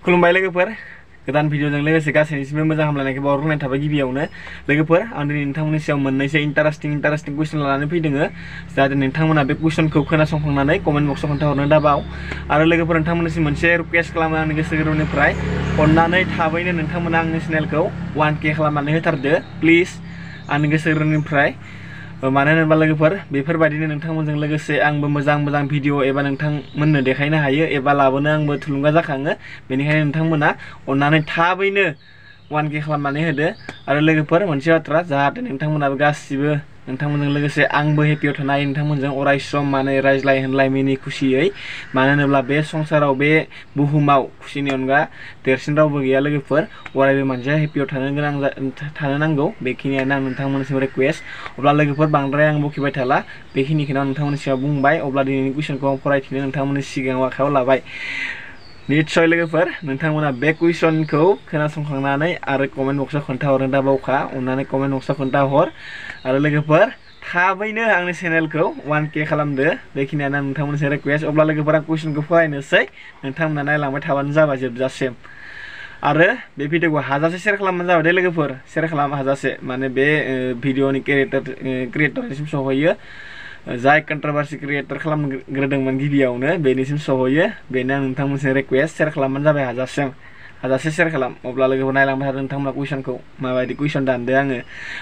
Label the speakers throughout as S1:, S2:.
S1: खुलुमबाय लोगोफोर गोदान भिडिअजों लोगोसे गासैनिसिमबो मोजां हामलायनायखौ बावहरनाय थाबाय गिबियावनो लोगोफोर आं दिनै नोंथांमोननि सायाव मोननैसो इन्टारेस्टिं कुइसन लानानै फैदों जाहाथे नोंथांमोना बे कुइसनखौ खोनासंखांनानै कमेन्ट बक्सआव खोन्थाहरनो दाबाव आरो लोगोफोर नोंथांमोननिसिम मोनसे रिक्वेस्ट खालामो आंनि गोसो गोरबोनिफ्राय अननानै थाबैनो नोंथांमोना आंनि चेनेलखौ 1K खालामनानै होथारदो प्लिज आंनि गोसो गोरबोनिफ्राय मानो होनोबा लोगोफोर बेफोरबायदिनो नोंथांमोनजों लोगोसे आंबो मोजां भिडिअ एबा नोंथांमोननो देखायनो हायो एबा लाबोनो आंबो थुलुंगा जाखाङो बेनिखायनो नोंथांमोना अननानै थाबैनो 1K खालामनानै होदो आरो लोगोफोर मोनसे बाथ्रा जाहाथे नोंथांमोनाबो गासिबो नोंथांमोनजों लोगोसे आंबो हेपियाव थानो हायो नोंथांमोनजों अराय सम माने रायज्लाय होनलाय मिनि खुसियै मानो होनोब्ला बे संसाराव बे बुहुमाव खुसिनि अनगा देरसिन रावबो गैया लोगोफोर अरायबो मानसिया हेपियाव थानो नांगौ बेखिनियानो आं नोंथांमोननिसिम रिक्वेस्ट अब्ला लोगोफोर बांद्राय आं बखिबाय थाला बेखिनिखौनो आं नोंथांमोननि सिगाङाव बुंबाय अब्ला दिनैनि कुइसनखौ आं फरायथिनो नोंथांमोननि सिगाङाव आखायाव लाबाय निश्चय लोगोफोर नोंथांमोना बे कुइसनखौ खोनासंखांनानै आरो कमेन्ट बक्सआव खोन्थाहरनो दाबावखा अननानै कमेन्ट बक्सआव खोन्थाहर आरो लोगोफोर थाबैनो आंनि चेनेलखौ 1K खालामदो बेखिनियानो आं नोंथांमोननिसिम रिक्वेस्ट अब्ला लोगोफोर आं कुइसनखौ फरायनोसै नोंथांमोना नायलांबाय थाबानो जाबाय जोबजासिम आरो बे भिडिअखौ हाजासे शेयार खालामबानो जाबाय दे लोगोफोर शेयार खालाम हाजासे माने बे भिडिअनि क्रिएटरनिसिम सहैयो जाय कन्ट्रोभार्सि क्रिएटर खालामग्रोदोंमोन गिबियावनो बेनिसिम सहैयो बेनो आं नोंथांमोननिसिम रिक्वेस्ट शेयार खालामबानो जाबाय हाजासे शेयार खालाम अब्ला लोगोफोर नायलांबाय थादों नोंथांमोना कुइसनखौ माबायदि कुइसन दानदो आङो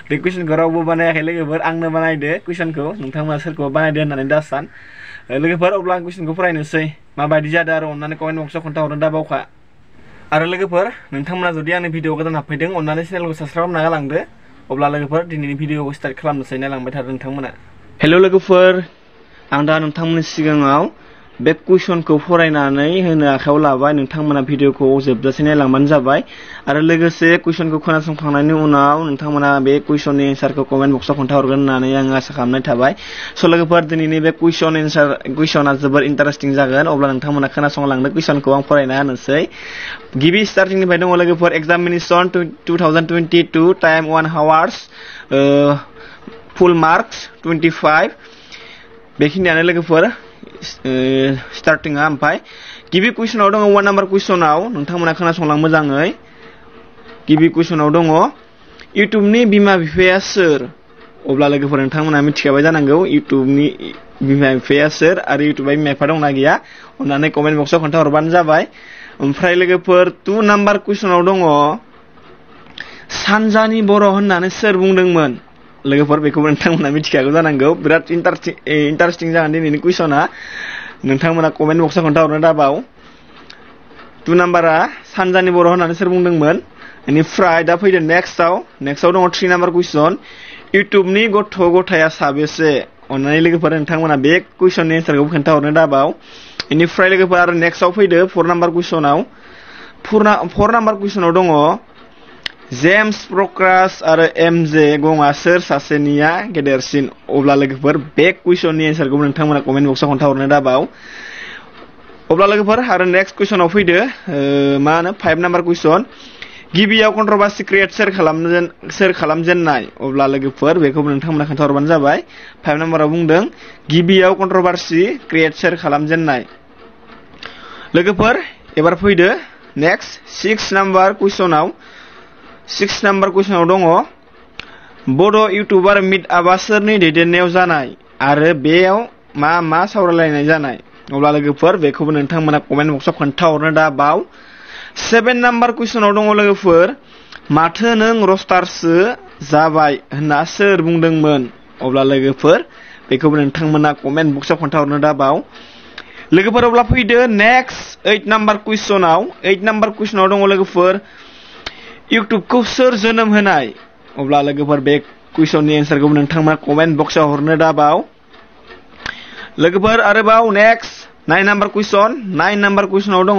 S1: बे कुइसनखौ रावबो बानायाखै लोगोफोर आंनो बानायदो कुइसनखौ नोंथांमोना सोरखौबा बानायदो होननानै दासान लोगोफोर अब्ला आं कुइसनखौ फरायनोसै माबायदि जादों आरो अननानै कमेन्ट बक्सआव खोन्थाहरनो दाबावखा आरो लोगोफोर नोंथांमोना जुदि आंनि भिडिअ गोदान हाबफैदों अननानै चेनेलखौ साबस्क्राइब खालामना गालांदो अब्ला लोगोफोर दिनैनि भिडिअखौ स्टार्ट खालामनोसै नायलांबाय थादों नोंथांमोना हेलौ लोगोफोर आं दा नोंथांमोननि सिगाङाव बे कुइसनखौ फरायनानै होनो आखायाव लाबाय नोंथांमोना भिडिअखौ जोबजासे नायलांबानो जाबाय आरो लोगोसे कुइसनखौ खोनासंखांनायनि उनाव नोंथांमोना बे कुइसननि एन्सारखौ कमेन्ट बक्सआव खोन्थाहरगोन होननानै आं आसा खालामनाय थाबाय स' लोगोफोर दिनैनि बे कुइसना जोबोर इन्टारेस्टिं जागोन अब्ला नोंथांमोना खोनासंलांदो कुइसनखौ आं फरायना होनोसै गिबि स्टार्टिंनिफ्राय दङ लोगोफोर एग्जामिनेसन 2022 टाइम 1 आवार्स फुल मार्क्स 25 बेखिनियानो लोगोफोर स्टार्टिंआ ओमफ्राय गिबि कुइसनाव दङ 1 नाम्बार कुइसनाव नोंथांमोना खोनासंलां मोजाङै गिबि कुइसनाव दङ इउटुबनि बिमा बिफाया सोर अब्ला लोगोफोर नोंथांमोना मिथिखाबाय जानांगौ इउटुबनि बिमा बिफाया सोर आरो इउटुबआ बिमा बिफा दंना गैया अननानै कमेन्ट बक्सआव खोन्थाहरबानो जाबाय ओमफ्राय लोगोफोर 2 नाम्बार कुइसनाव दङ सानजानि बर' होननानै सोर बुंदोंमोन लोगोफोर बेखौबो नोंथांमोना मिथिखागौ जानांगौ बिराद इन्टारेस्टिं जागोन दिनैनि कुइसना नोंथांमोना कमेन्ट बक्सआव खोन्थाहरनो दाबाव 2 नाम्बारा सानजानि बर' होननानै सोर बुंदोंमोन बेनिफ्राय दा फैदो नेक्स्टआव दङ 3 नाम्बार कुइसन इउटुबनि गथ' गथाया साबेसे अननानै लोगोफोर नोंथांमोना बे कुइसननि एन्सारखौ खोन्थाहरनो दाबाव बेनिफ्राय लोगोफोर आरो नेक्स्टआव फैदो 4 नाम्बार कुइसनाव 4 नाम्बार कुइसनाव दङ जेम्स प्रकाश आरो एमजे गङा सोर सासेनिया गेदेरसिन अब्ला लोगोफोर बे कुइसननि एन्सारखौ नोंथांमोना कमेन्ट बक्सआव खोन्थाहरनो दाबाव अब्ला लोगोफोर आरो नेक्स्ट कुइसनाव फैदो 5 नाम्बार कुइसन गिबियाव कन्ट्रोभार्सि क्रिएट सोर खालामजेननाय अब्ला लोगोफोर बेखौबो नोंथांमोना खोन्थाहरबानो जाबाय 5 नाम्बाराव बुंदों गिबियाव कन्ट्रोभार्सि क्रिएट सोर खालामजेननाय लोगोफोर एबार फैदो नेक्स्ट 6 नाम्बार कुइसनाव दङ बड' इउटुबार मिटआपआ सोरनि दैदेननायाव जानाय आरो बेयाव मा सावरायलायनाय जानाय अब्ला लोगोफोर बेखौबो नोंथांमोना कमेन्ट बक्सआव खोन्थाहरनो दाबाव 7 नाम्बार कुइसनाव दङ लोगोफोर माथो नों रस्टारसो जाबाय होनना सोर बुंदोंमोन अब्ला लोगोफोर बेखौबो नोंथांमोना कमेन्ट बक्सआव खोन्थाहरनो दाबाव लोगोफोर अब्ला फैदो नेक्स्ट 8 नाम्बार कुइसनाव दङ लोगोफोर इउटुबखौ सोर जोनोम होनाय अब्ला लोगोफोर बे कुइसननि एन्सारखौ नोंथांमोना कमेन्ट बक्सआव हरनो दाबाव लोगोफोर आरोबाव नेक्स्ट 9 नाम्बार कुइसनाव दङ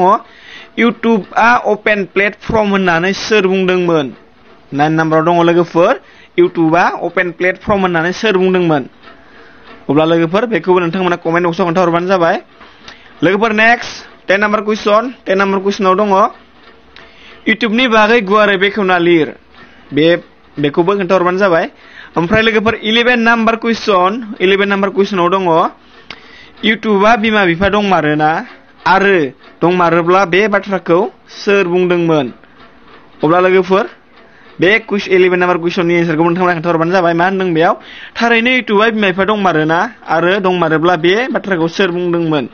S1: इउटुबआ अपेन प्लेटफर्म होननानै सोर बुंदोंमोन 9 नाम्बाराव दङ लोगोफोर इउटुबआ अपेन प्लेटफर्म होननानै सोर बुंदोंमोन अब्ला लोगोफोर बेखौबो नोंथांमोना कमेन्ट बक्सआव खोन्थाहरबानो जाबाय लोगोफोर नेक्स्ट 10 नाम्बार कुइसनाव दङ इउटुबनि बागै गुवारै बेखेवना लिर बेखौबो खोन्थाहरबानो जाबाय ओमफ्राय लोगोफोर 11 नाम्बार कुइसनाव दङ इउटुबआ बिमा बिफा दंमारोना आरो दंमारोब्ला बे बाथ्राखौ सोर बुंदोंमोन अब्ला लोगोफोर बे 11 नाम्बार कुइसननि एन्सारखौ नोंथांमोना खोन्थाहरबानो जाबाय मा होनदों बेयाव थारैनो इउटुबआ बिमा बिफा दंमारोना आरो दंमारोब्ला बे बाथ्राखौ सोर बुंदोंमोन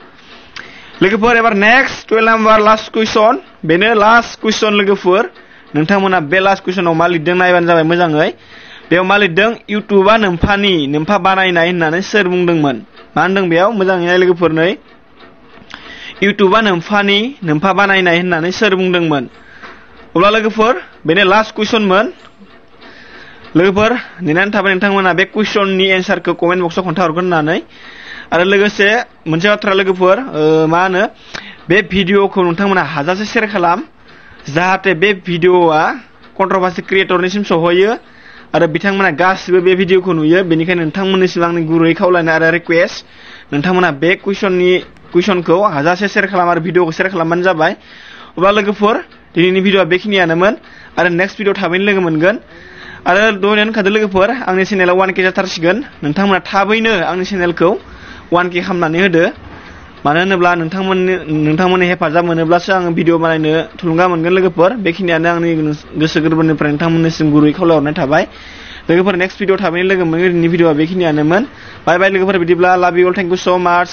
S1: लोगोफोर एबार नेक्स्ट 12 नाम्बार लास्ट कुइसन बेनो लास्ट कुइसन लोगोफोर नोंथांमोना बे लास्ट कुइसनाव मा लिरदों नायबानो जाबाय मोजाङै बेयाव मा लिरदों इउटुबआ नोम्फा बानायनाय होननानै सोर बुंदोंमोन मा होनदों बेयाव मोजाङै नाय लोगोफोर नै इउटुबआ नोम्फा बानायनाय होननानै सोर बुंदोंमोन अब्ला लोगोफोर बेनो लास्ट कुइसनमोन लोगोफोर नेनानै थाबाय नोंथांमोना बे कुइसननि एन्सारखौ कमेन्ट बक्सआव खोन्थाहरगोन होननानै आरो लोगोसे मोनसे बाथ्रा लोगोफोर मा होनो बे भिडिअखौ नोंथांमोना हाजासे शेयार खालाम जाहाथे बे भिडिअआ कन्ट्रोभार्सि क्रिएटरनिसिम सहैयो आरो बिथांमोना गासिबो बे भिडिअखौ नुयो बेनिखायनो नोंथांमोननिसिम आंनि गुरै खावलायनाय आरो रिक्वेस्ट नोंथांमोना बे कुइसनखौ हाजासे शेयार खालाम आरो भिडिअखौ शेयार खालामबानो जाबाय अब्ला लोगोफोर दिनैनि भिडिअआ बेखिनियानोमोन आरो नेक्स्ट भिडिअ थाबैनो लोगो मोनगोन आरो दहायनो होनखादों लोगोफोर आंनि चेनेला 1K जाथारसिगोन नोंथांमोना थाबैनो आंनि चेनेलखौ 1K खालामनानै होदो मानो होनोब्ला नोंथांमोननि हेफाजाब मोनोब्लासो आङो भिडिअ बानायनो थुलुंगा मोनगोन लोगोफोर बेखिनियानो आंनि गोसो गोरबोनिफ्राय नोंथांमोननिसिम गुरै खावलायहरनाय थाबाय लोगोफोर नेक्स्ट भिडिअ थाबैनो लोगो मोनगोन दिनैनि भिडिअआ बेखिनियानोमोन बाय बाय लोगोफोर बिदिब्ला लाभ इउ अल थेंक इउ सो माच